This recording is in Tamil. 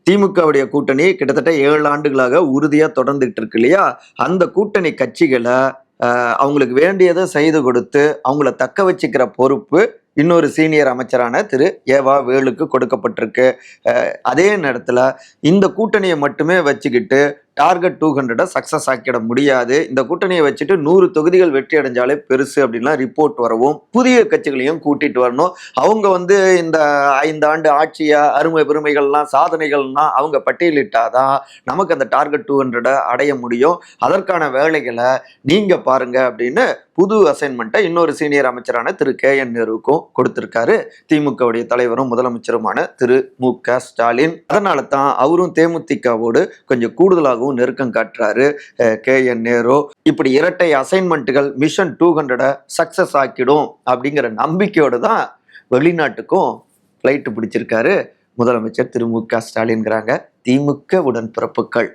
திமுகவுடைய கூட்டணி கிட்டத்தட்ட 7 ஆண்டுகளாக உறுதியா தொடர்ந்துட்டு இருக்கு இல்லையா? அந்த கூட்டணி கட்சிகள அவங்களுக்கு வேண்டியத செய்து கொடுத்து, அவங்கள தக்க வச்சுக்கிற பொறுப்பு இன்னொரு சீனியர் அமைச்சரான திரு ஏவா வேலுக்கு கொடுக்கப்பட்டிருக்கு. அதே நேரத்துல இந்த கூட்டணிய மட்டுமே வச்சுக்கிட்டு டார்கெட் 200 சக்சஸ் ஆக்கிட முடியாது. இந்த கூட்டணியை வச்சுட்டு 100 தொகுதிகள் வெற்றி அடைஞ்சாலே பெருசு அப்படின்லாம் ரிப்போர்ட் வரவும், புதிய கட்சிகளையும் கூட்டிட்டு வரணும். அவங்க இந்த 5 ஆண்டு ஆட்சியா அருமை பெருமைகள்லாம் சாதனைகள்லாம் அவங்க பட்டியலிட்டாதான் நமக்கு அந்த டார்கெட் 200 அடைய முடியும். அதற்கான வேலைகளை நீங்க பாருங்க அப்படின்னு புது அசைன்மெண்ட்டை இன்னொரு சீனியர் அமைச்சரான திரு கே.என். நேருவுக்கும் கொடுத்திருக்காரு திமுகவுடைய தலைவரும் முதலமைச்சருமான திரு மு.க. ஸ்டாலின். அதனால தான் அவரும் தேமுதிகவோடு கொஞ்சம் கூடுதலாகவும் நெருக்கம் காட்டுறாரு கே.என். நேரு. இப்படி இரட்டை அசைன்மெண்ட்டுகள் மிஷன் 200 சக்சஸ் ஆக்கிடும் அப்படிங்கிற நம்பிக்கையோடு தான் வெளிநாட்டுக்கும் ஃபிளைட் பிடிச்சிருக்காரு முதலமைச்சர் திரு மு.க. ஸ்டாலின்ங்கிறாங்க திமுக உடன்பிறப்புகள்.